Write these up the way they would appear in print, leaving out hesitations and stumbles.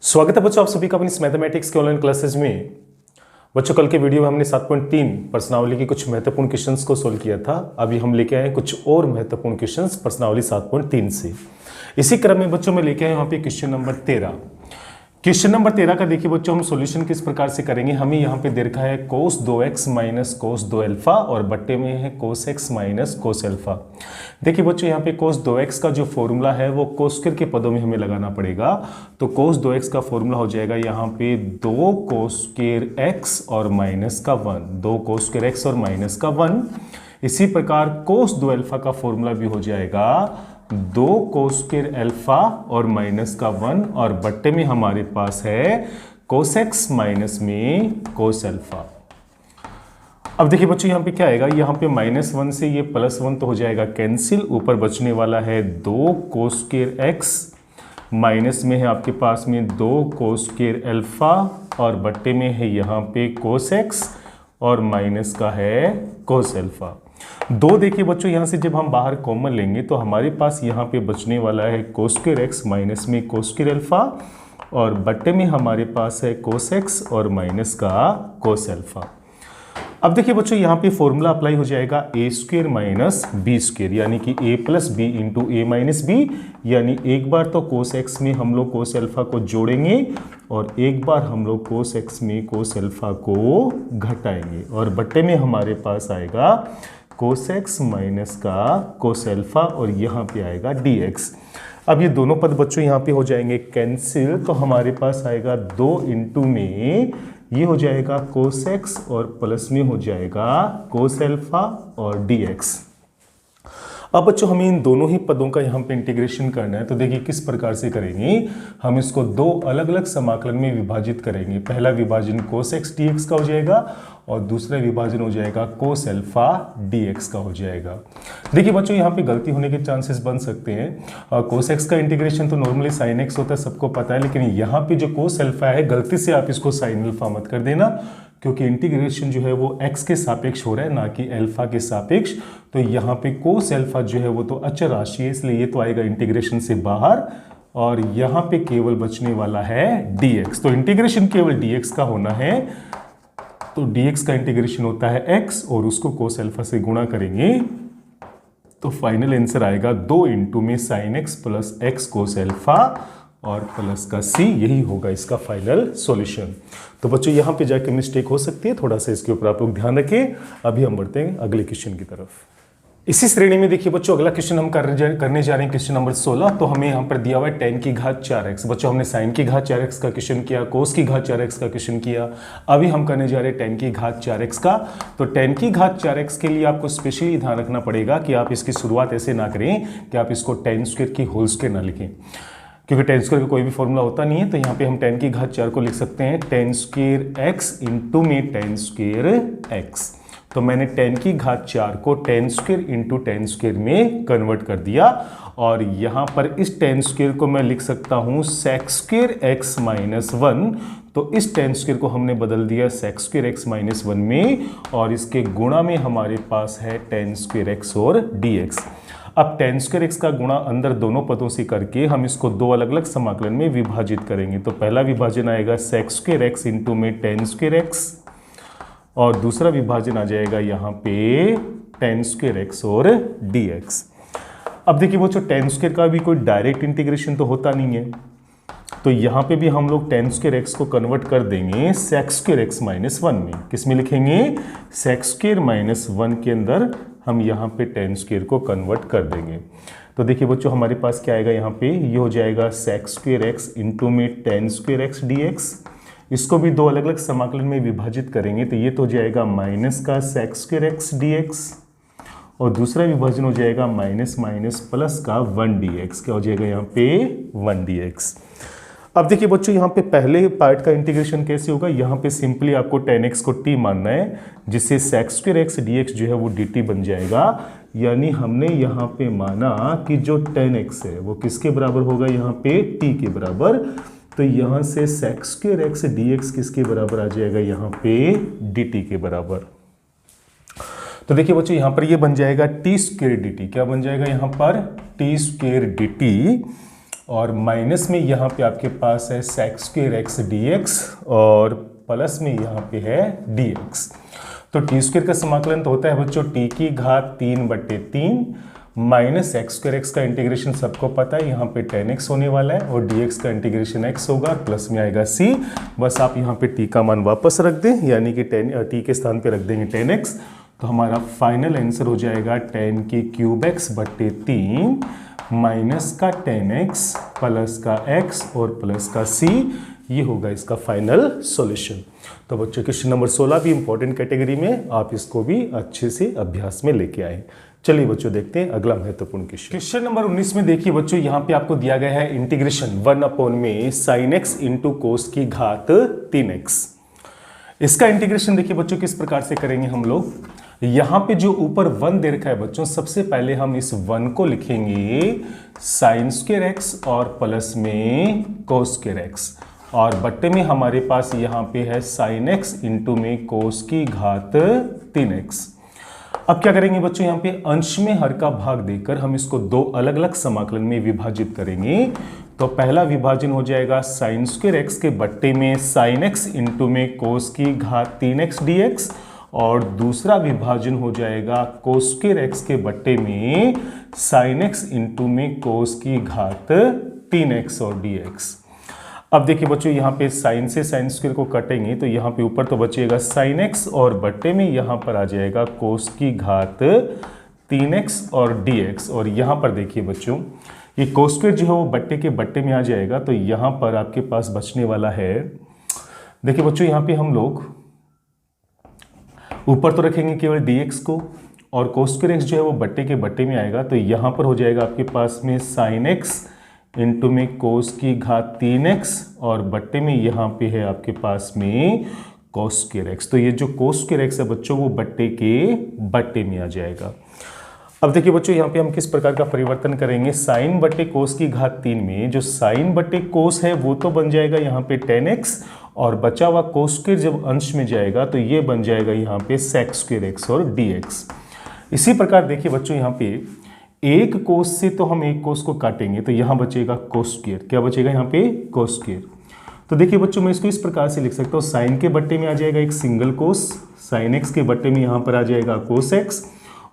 स्वागत है बच्चों आप सभी का अपनी मैथमेटिक्स के ऑनलाइन क्लासेस में। बच्चों कल के वीडियो में हमने 7.3 प्रश्नावली के कुछ महत्वपूर्ण क्वेश्चंस को सोल्व किया था। अभी हम लेके आए कुछ और महत्वपूर्ण क्वेश्चंस प्रश्नावली 7.3 से। इसी क्रम में बच्चों में लेके आए यहाँ पे क्वेश्चन नंबर 13। क्वेश्चन नंबर 13 का देखिए बच्चों हम सॉल्यूशन किस प्रकार से करेंगे। हमें यहाँ पे दे रखा है cos 2x minus cos 2 alpha और बट्टे में है cos x minus cos alpha. देखिए बच्चों यहाँ पे cos 2x का जो फॉर्मूला है वो cos स्क्वायर के पदों में हमें लगाना पड़ेगा। तो cos 2x का फॉर्मूला हो जाएगा यहाँ पे 2 cos स्क्वायर x और माइनस का 1, 2 cos स्क्वायर x और माइनस का 1। इसी प्रकार cos 2 अल्फा का फॉर्मूला भी हो जाएगा 2 cos स्क्वायर अल्फा और माइनस का 1 और बट्टे में हमारे पास है cos x माइनस में cos अल्फा। अब देखिए बच्चों यहाँ पे क्या आएगा, यहाँ पे -1 से ये +1 तो हो जाएगा कैंसिल। ऊपर बचने वाला है 2 cos स्क्वायर x, माइनस में है आपके पास में 2 cos स्क्वायर अल्फा और बट्टे में है यहाँ पे cos x और माइनस का है cos अल्फा। दो देखिए बच्चों यहाँ से जब हम बाहर कॉमन लेंगे तो हमारे पास यहाँ पे बचने वाला है cos स्क्वायर x माइनस में cos स्क्वायर अल्फा और बट्टे में हमारे पास है cos x और माइनस का cos अल्फा। अब देखिए बच्चों यहाँ पे फॉर्मूला अप्लाई हो जाएगा a square minus B square, यानी कि a plus B into A minus B. यानी एक बार तो cos x में हम लोग cos अल्फा को जोड़ेंगे और एक बार हम लोग cos x में cos अल्फा को घटाएंगे और बट्टे में हमारे पास आएगा cos x माइनस का cos अल्फा और यहाँ पे आएगा dx। अब ये दोनों पद बच्चों यहाँ पे हो जाएंगे कैंसिल, तो हमारे पास आएगा 2 इंटू में ये हो जाएगा cos x और प्लस में हो जाएगा cos अल्फा और dx। अब बच्चों हमें इन दोनों ही पदों का यहाँ पे इंटीग्रेशन करना है। तो देखिए किस प्रकार से करेंगे, हम इसको दो अलग अलग समाकलन में विभाजित करेंगे। पहला विभाजन cos x dx का हो जाएगा और दूसरा विभाजन हो जाएगा cos अल्फा dx का हो जाएगा। देखिए बच्चों यहाँ पे गलती होने के चांसेस बन सकते हैं। cos x का इंटीग्रेशन तो नॉर्मली sin x होता है, सबको पता है, लेकिन यहाँ पे जो cos अल्फा है गलती से आप इसको sin अल्फा मत कर देना, क्योंकि इंटीग्रेशन जो है वो x के सापेक्ष हो रहा है ना कि अल्फा के सापेक्ष। तो यहाँ पे cos अल्फा जो है वो तो अचर राशि है, इसलिए ये तो आएगा इंटीग्रेशन से बाहर और यहाँ पे केवल बचने वाला है dx। तो इंटीग्रेशन केवल dx का होना है, तो dx का इंटीग्रेशन होता है x और उसको cos अल्फा से गुणा करेंगे तो फाइनल आंसर आएगा 2 इंटू में sin x plus x cos alpha और प्लस का c। यही होगा इसका फाइनल सॉल्यूशन। तो बच्चों यहाँ पे जाके मिस्टेक हो सकती है, थोड़ा सा इसके ऊपर आप लोग ध्यान रखें। अभी हम बढ़ते हैं अगले क्वेश्चन की तरफ। इसी श्रेणी में देखिए बच्चों अगला क्वेश्चन हम करने जा रहे हैं क्वेश्चन नंबर 16। तो हमें यहाँ पर दिया हुआ है tan की घात 4x। बच्चों हमने sin की घात 4x का क्वेश्चन किया, cos की घात 4x का क्वेश्चन किया, अभी हम करने जा रहे हैं tan की घात 4x का। तो tan की घात 4x के लिए आपको स्पेशली ध्यान रखना पड़ेगा कि आप इसकी शुरुआत ऐसे ना करें कि आप इसको tan स्क्वायर की होल स्क्वायर ना लिखें, क्योंकि tan स्क्वायर का कोई भी फॉर्मूला होता नहीं है। तो यहाँ पे हम tan की घात 4 को लिख सकते हैं tan स्क्वायर x इंटू में tan स्क्वायर x। तो मैंने tan की घात 4 को tan square into tan square में कन्वर्ट कर दिया और यहाँ पर इस tan स्क्वायर को मैं लिख सकता हूँ sec स्क्वायर x माइनस 1। तो इस tan स्क्वायर को हमने बदल दिया sec स्क्वायर x माइनस 1 में और इसके गुणा में हमारे पास है tan स्क्वायर x और dx। अब tan स्क्वायर x का गुणा अंदर दोनों पदों से करके हम इसको दो अलग अलग समाकलन में विभाजित करेंगे। तो पहला विभाजन आएगा sec स्क्वायर x इंटू में tan स्क्वायर x और दूसरा विभाजन आ जाएगा यहाँ पे tan स्क्वायर x और dx। अब देखिए बच्चों tan स्क्वायर का भी कोई डायरेक्ट इंटीग्रेशन तो होता नहीं है, तो यहाँ पे भी हम लोग tan स्क्वायर x को कन्वर्ट कर देंगे sec स्क्वायर x माइनस 1 में। किस में लिखेंगे, sec स्क्वायर माइनस 1 के अंदर हम यहाँ पे tan स्क्वायर को कन्वर्ट कर देंगे। तो देखिए बच्चों हमारे पास क्या आएगा, यहाँ पे ये हो जाएगा sec स्क्वायर x इंटू में tan स्क्वायर x dx। इसको भी दो अलग अलग समाकलन में विभाजित करेंगे तो ये तो हो जाएगा माइनस का sec स्क्वायर x dx और दूसरा विभाजन हो जाएगा माइनस माइनस प्लस का 1 dx। क्या हो जाएगा यहाँ पे 1 dx। अब देखिए बच्चों यहाँ पे पहले पार्ट का इंटीग्रेशन कैसे होगा, यहाँ पे सिंपली आपको tan x को t मानना है, जिससे sec स्क्वायर x dx जो है वो dt बन जाएगा। यानी हमने यहाँ पे माना कि जो tan x है वो किसके बराबर होगा, यहाँ पे t के बराबर। तो यहाँ से sec स्क्वायर x dx किसके बराबर आ जाएगा, यहाँ पे dt के बराबर। तो देखिए बच्चों यहाँ पर ये बन जाएगा t स्क्वायर dt। क्या बन जाएगा यहाँ पर t स्क्वायर dt और माइनस में यहाँ पे आपके पास है sec स्क्वायर एक्स dx और प्लस में यहाँ पे है dx। तो टी स्क्वायर का समाकलन तो होता है बच्चों t की घात 3/3 माइनस एक्स स्क्वायर एक्स का इंटीग्रेशन सबको पता है, यहाँ पे tan x होने वाला है और dx का इंटीग्रेशन x होगा, प्लस में आएगा c। बस आप यहाँ पे t का मान वापस रख दें, यानी कि t के स्थान पे रख देंगे tan x, तो हमारा फाइनल आंसर हो जाएगा tan की क्यूब x/3 माइनस का tan x प्लस का x और प्लस का c। ये होगा इसका फाइनल सॉल्यूशन। तो बच्चों क्वेश्चन नंबर 16 भी इंपॉर्टेंट कैटेगरी में, आप इसको भी अच्छे से अभ्यास में लेके आए। चलिए बच्चों देखते हैं अगला महत्वपूर्ण क्वेश्चन। क्वेश्चन नंबर 19 में देखिए बच्चों, यहाँ पे आपको दिया गया है इंटीग्रेशन 1/में sin x इंटू कोस की घात 3x। इसका इंटीग्रेशन देखिए बच्चों किस प्रकार से करेंगे हम लोग। यहाँ पे जो ऊपर 1 दे रखा है बच्चों, सबसे पहले हम इस 1 को लिखेंगे sin स्क्वायर एक्स और प्लस में कोस स्क्वायर एक्स, और बट्टे में हमारे पास यहाँ पे है sin x इंटू में कोस की घात 3x। अब क्या करेंगे बच्चों, यहाँ पे अंश में हर का भाग देकर हम इसको दो अलग अलग समाकलन में विभाजित करेंगे। तो पहला विभाजन हो जाएगा sin स्क्वायर एक्स के बट्टे में sin x इंटू में कोस की घात 3x dx, और दूसरा विभाजन हो जाएगा कोस स्क्वायर एक्स के बट्टे में sin x इंटू में कोस की घात 3x और dx। अब देखिए बच्चों, यहाँ पे साइन से साइन स्क्वायर को कटेंगे तो यहाँ पे ऊपर तो बचेगा sin x और बट्टे में यहाँ पर आ जाएगा कोस की घात 3x और dx। और यहाँ पर देखिए बच्चों, ये कोस स्क्वायर जो है वो बट्टे के बट्टे में आ जाएगा, तो यहाँ पर आपके पास बचने वाला है, देखिए बच्चों यहाँ पे हम लोग ऊपर तो रखेंगे केवल dx को, और कोस स्क्वायर एक्स जो है वो बट्टे के बट्टे में आएगा, तो यहाँ पर हो जाएगा आपके पास में sin x इंटू में कोस की घात 3x और बट्टे में यहाँ पे है आपके पास में कोस स्क्वायर एक्स। तो ये जो कोस स्क्वायर एक्स है बच्चों वो बट्टे के बट्टे में आ जाएगा। अब देखिए बच्चों, यहाँ पे हम किस प्रकार का परिवर्तन करेंगे। साइन बट्टे कोस की घात 3 में जो साइन बट्टे कोस है वो तो बन जाएगा यहाँ पे tan x, और बचा हुआ कोस स्क्वायर जब अंश में जाएगा तो ये बन जाएगा यहाँ पे sec स्क्वायर एक्स और dx। इसी प्रकार देखिए बच्चों, यहाँ पे एक कोस से तो हम एक कोस को काटेंगे तो यहाँ बचेगा कोस स्क्वायर। क्या बचेगा यहाँ पे? Cos square. तो देखिए बच्चों, मैं इसको इस प्रकार से लिख सकता हूँ, साइन के बट्टे में आ जाएगा एक सिंगल कोस, साइन एक्स के बट्टे में यहाँ पर आ जाएगा कोस एक्स,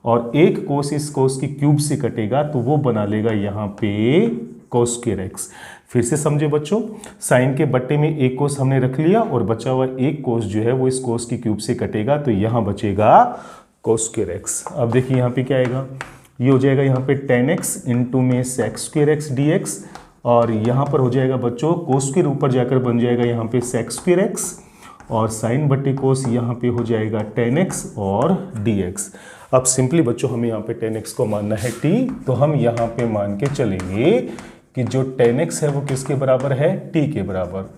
और एक कोस इस कोस की क्यूब से कटेगा तो वो बना लेगा यहाँ पे कोस स्क्वायर एक्स। फिर से समझे बच्चों, साइन के बट्टे में एक कोस हमने रख लिया और बचा हुआ एक कोस जो है वो इस कोस की क्यूब से कटेगा, तो यहाँ बचेगा कोस स्क्वायर एक्स। अब देखिए यहाँ पे क्या आएगा, ये हो जाएगा यहाँ पे tan x इंटू में sec स्क्वायर एक्स dx, और यहाँ पर हो जाएगा बच्चों कोस स्क्वायर ऊपर जाकर बन जाएगा यहाँ पे sec स्क्वायर एक्स, और साइन बट्टे कोस यहाँ पे हो जाएगा tan x और dx। अब सिंपली बच्चों हमें यहाँ पे tan x को मानना है t, तो हम यहाँ पे मान के चलेंगे कि जो tan x है वो किसके बराबर है? t के बराबर।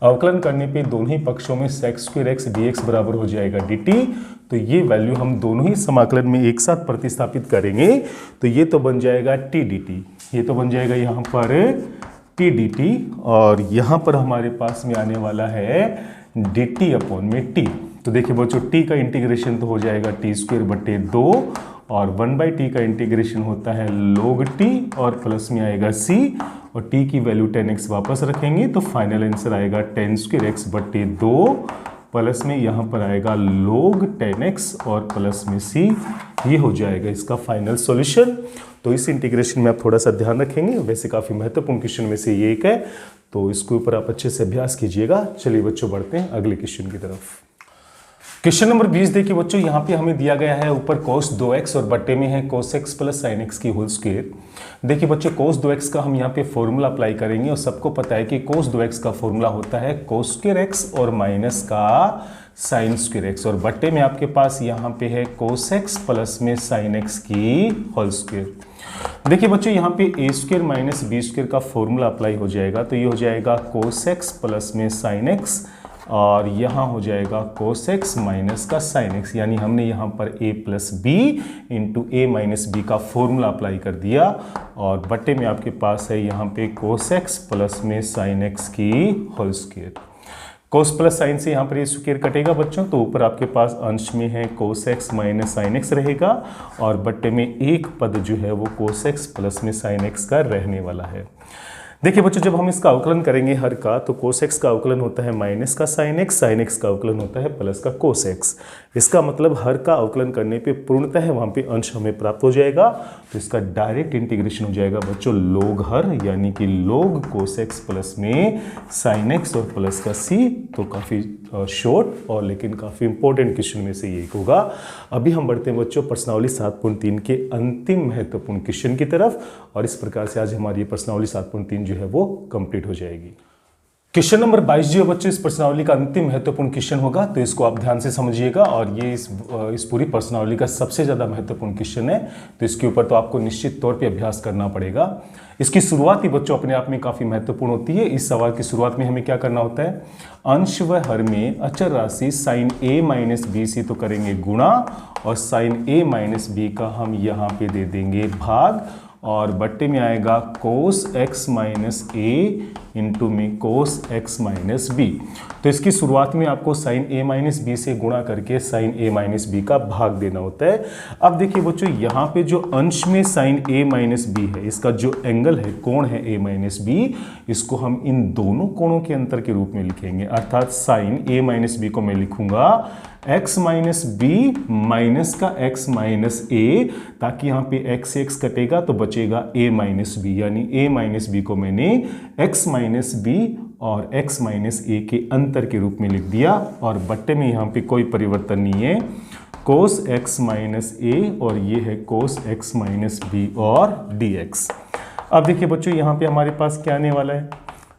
अवकलन करने पे दोनों ही पक्षों में sec स्क्वायर एक्स dx बराबर हो जाएगा dt। तो ये वैल्यू हम दोनों ही समाकलन में एक साथ प्रतिस्थापित करेंगे तो ये तो बन जाएगा t dt, ये तो बन जाएगा यहाँ पर t dt, और यहाँ पर हमारे पास में आने वाला है dt अपॉन में t। तो देखिए बच्चों, t का इंटीग्रेशन तो हो जाएगा t स्क्वायर बट्टे 2, और 1/t का इंटीग्रेशन होता है log t, और प्लस में आएगा c, और t की वैल्यू tan x वापस रखेंगे तो फाइनल आंसर आएगा tan स्क्वायर एक्स बट्टे 2, प्लस में यहाँ पर आएगा log tan x और प्लस में c। ये हो जाएगा इसका फाइनल सॉल्यूशन। तो इस इंटीग्रेशन में आप थोड़ा सा ध्यान रखेंगे, वैसे काफ़ी महत्वपूर्ण क्वेश्चन में से ये एक है, तो इसके ऊपर आप अच्छे से अभ्यास कीजिएगा। चलिए बच्चों बढ़ते हैं अगले क्वेश्चन की तरफ। क्वेश्चन नंबर 20 देखिए बच्चों, यहाँ पे हमें दिया गया है ऊपर cos 2x और बट्टे में है cos x plus sin x की होल स्क्वायर। देखिए बच्चों, cos 2x का हम यहाँ पे फॉर्मूला अप्लाई करेंगे, और सबको पता है कि cos 2x का फॉर्मूला होता है cos स्क्वायर x और माइनस का sin स्क्वायर x, और बट्टे में आपके पास यहाँ पे है cos x प्लस में sin x की होल स्क्वायर। देखिए बच्चों, यहाँ पे a square minus b square का फॉर्मूला अप्लाई हो जाएगा, तो ये हो जाएगा cos x प्लस में sin x, और यहाँ हो जाएगा cos x माइनस का sin x, यानी हमने यहाँ पर a plus B into A minus B का फॉर्मूला अप्लाई कर दिया, और बट्टे में आपके पास है यहाँ पे cos x प्लस में sin x की whole square. cos plus sine से यहाँ पर ये स्क्वायर कटेगा बच्चों, तो ऊपर आपके पास अंश में है cos x minus sin x रहेगा, और बट्टे में एक पद जो है वो cos x प्लस में sin x का रहने वाला है। देखिए बच्चों, जब हम इसका अवकलन करेंगे हर का, तो कोस एक्स का अवकलन होता है माइनस का साइन एक्स का अवकलन होता है प्लस का कोस एक्स। इसका मतलब हर का अवकलन करने पे पूर्णतः वहाँ पे अंश हमें प्राप्त हो जाएगा, तो इसका डायरेक्ट इंटीग्रेशन हो जाएगा बच्चों लोग हर, यानी कि लोग कोस एक्स प्लस में साइन एक्स और प्लस का सी। तो काफ़ी शॉर्ट और लेकिन काफ़ी इंपॉर्टेंट क्वेश्चन में से ये एक होगा। अभी हम बढ़ते हैं बच्चों प्रश्नावली 7.3 के अंतिम महत्वपूर्ण क्वेश्चन की तरफ, और इस प्रकार से आज हमारी प्रश्नावली 7.3 जो है वो कंप्लीट हो जाएगी। क्वेश्चन नंबर 22 जो बच्चों इस प्रश्नावली का अंतिम महत्वपूर्ण क्वेश्चन होगा, तो इसको आप ध्यान से समझिएगा, और ये इस पूरी प्रश्नावली का सबसे ज़्यादा महत्वपूर्ण क्वेश्चन है, तो इसके ऊपर तो आपको निश्चित तौर पे अभ्यास करना पड़ेगा। इसकी शुरुआत ही बच्चों अपने आप में काफ़ी महत्वपूर्ण होती है। इस सवाल की शुरुआत में हमें क्या करना होता है, अंश व हर में अचर राशि साइन ए माइनस बी से तो करेंगे गुणा, और साइन ए माइनस बी का हम यहाँ पे दे देंगे भाग, और बट्टे में आएगा cos x minus A into में कोस एक्स माइनस बी। तो इसकी शुरुआत में आपको साइन ए माइनस बी से गुणा करके साइन ए माइनस बी का भाग देना होता है। अब देखिए बच्चों, यहाँ पे जो अंश में साइन ए माइनस बी है, इसका जो एंगल है, कोण है ए माइनस बी, इसको हम इन दोनों कोणों के अंतर के रूप में लिखेंगे। अर्थात साइन ए माइनस बी को मैं लिखूंगा x माइनस बी माइनस का x माइनस ए, ताकि यहाँ पे x से x कटेगा तो बचेगा a माइनस बी, यानी a माइनस बी को मैंने x माइनस बी और x माइनस ए के अंतर के रूप में लिख दिया, और बट्टे में यहाँ पे कोई परिवर्तन नहीं है, कोस x माइनस ए, और ये है कोस x माइनस बी और dx। अब देखिए बच्चों, यहाँ पे हमारे पास क्या आने वाला है,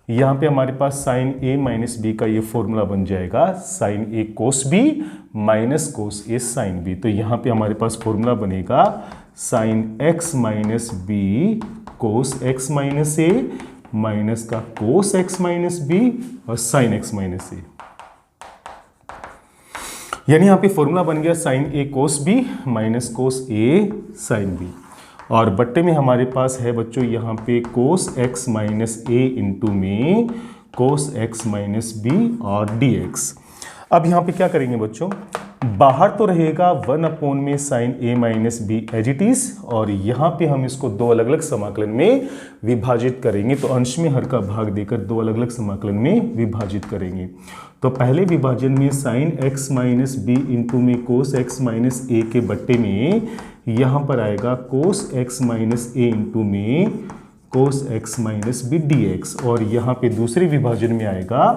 यहाँ पे हमारे पास साइन ए माइनस बी का ये फॉर्मूला बन जाएगा, sine A cos B minus cos A sine B. तो यहाँ पे हमारे पास फॉर्मूला बनेगा sine x minus B cos x minus A minus का कोस एक्स माइनस बी और साइन एक्स माइनस ए। यानी यहाँ पे फॉर्मूला बन गया sine A cos B minus cos A sine B, और बट्टे में हमारे पास है बच्चों यहाँ पे कोस एक्स माइनस ए इंटू में कोस एक्स माइनस बी और dx। अब यहाँ पे क्या करेंगे बच्चों, बाहर तो रहेगा 1 में sine A minus B as it is, और यहाँ पे हम इसको दो अलग अलग समाकलन में विभाजित करेंगे। तो अंश में हर का भाग देकर दो अलग अलग समाकलन में विभाजित करेंगे। तो पहले विभाजन में sine x minus B into में कोस एक्स माइनस ए के बट्टे में यहाँ पर आएगा cos x minus A into में cos x minus B dx, और यहाँ पे दूसरे विभाजन में आएगा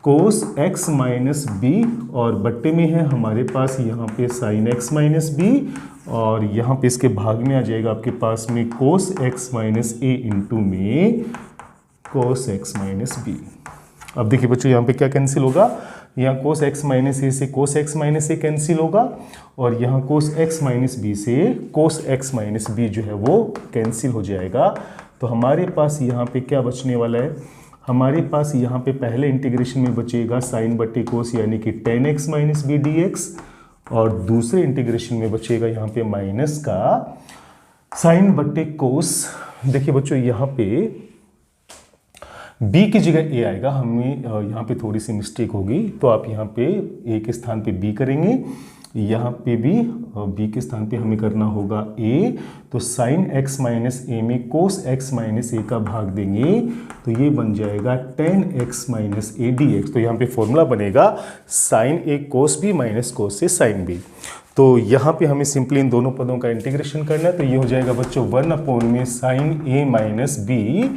कोस एक्स माइनस बी, और बट्टे में है हमारे पास यहाँ पे साइन एक्स माइनस बी, और यहाँ पे इसके भाग में आ जाएगा आपके पास में cos x minus A into में कोस एक्स माइनस बी। अब देखिए बच्चों, यहाँ पे क्या कैंसिल होगा, यहाँ कोस एक्स माइनस ए से कोस एक्स माइनस ए कैंसिल होगा, और यहाँ कोस एक्स माइनस बी से कोस एक्स माइनस बी जो है वो कैंसिल हो जाएगा। तो हमारे पास यहाँ पे क्या बचने वाला है, हमारे पास यहाँ पे पहले इंटीग्रेशन में बचेगा साइन बट्टे कोस यानी कि tan x minus B dx, और दूसरे इंटीग्रेशन में बचेगा यहाँ पे माइनस का साइन बट्टे कोस। देखिए बच्चों, यहाँ पे b की जगह a आएगा, हमें यहाँ पे थोड़ी सी मिस्टेक होगी, तो आप यहाँ पे a के स्थान पे b करेंगे, यहाँ पे भी b के स्थान पे हमें करना होगा a। तो साइन x माइनस ए में कोस x माइनस ए का भाग देंगे, तो ये बन जाएगा टेन एक्स माइनस ए dx। तो यहाँ पे फॉर्मूला बनेगा sign A cos b minus cos A sign b। तो यहाँ पे हमें सिंपली इन दोनों पदों का इंटीग्रेशन करना है, तो ये हो जाएगा बच्चों 1 में साइन ए माइनस बी,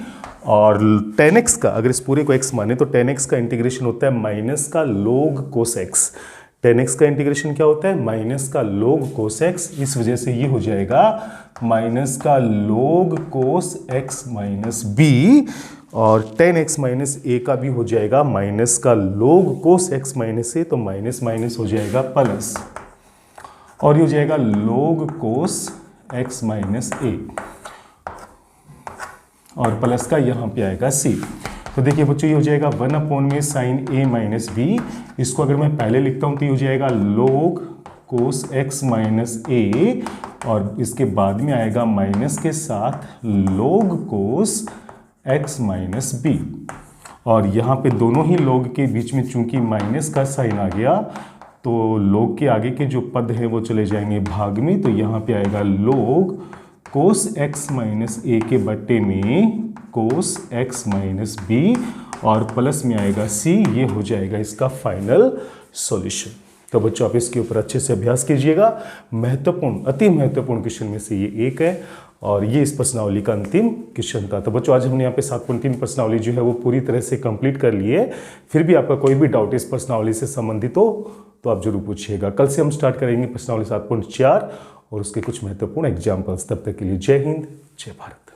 और टेन एक्स का, अगर इस पूरे को x माने तो टेन एक्स का इंटीग्रेशन होता है माइनस का लोग कोस एक्स। टेन एक्स का इंटीग्रेशन क्या होता है, माइनस का लोग कोस एक्स, इस वजह से ये हो जाएगा माइनस का लोग कोस एक्स माइनस बी, और टेन एक्स माइनस ए का भी हो जाएगा माइनस का लोग कोस एक्स माइनस ए, तो माइनस माइनस हो जाएगा प्लस, और ये हो जाएगा लोग कोस एक्स माइनस ए, और प्लस का यहाँ पे आएगा सी। तो देखिए बच्चों, ये हो जाएगा 1 में साइन ए माइनस बी, इसको अगर मैं पहले लिखता हूँ तो ये हो जाएगा लोग कोस एक्स माइनस ए, और इसके बाद में आएगा माइनस के साथ लोग कोस एक्स माइनस बी, और यहाँ पे दोनों ही लोग के बीच में चूंकि माइनस का साइन आ गया, तो लोग के आगे के जो पद हैं वो चले जाएंगे भाग में, तो यहाँ पे आएगा लोग कोस x माइनस ए के बट्टे में कोस x माइनस बी और प्लस में आएगा c, ये हो जाएगा इसका फाइनल सॉल्यूशन। तो बच्चों आप इसके ऊपर अच्छे से अभ्यास कीजिएगा। महत्वपूर्ण, अति महत्वपूर्ण क्वेश्चन में से ये एक है और ये इस प्रश्नावली का अंतिम क्वेश्चन था। तो बच्चों आज हमने यहाँ पे 7.3 प्रश्नावली जो है वो पूरी तरह से कंप्लीट कर ली है। फिर भी आपका कोई भी डाउट इस प्रश्नावली से संबंधित हो तो आप जरूर पूछिएगा। कल से हम स्टार्ट करेंगे प्रश्नावली 7.4 और उसके कुछ महत्वपूर्ण एग्जाम्पल्स। तब तक के लिए जय हिंद, जय भारत।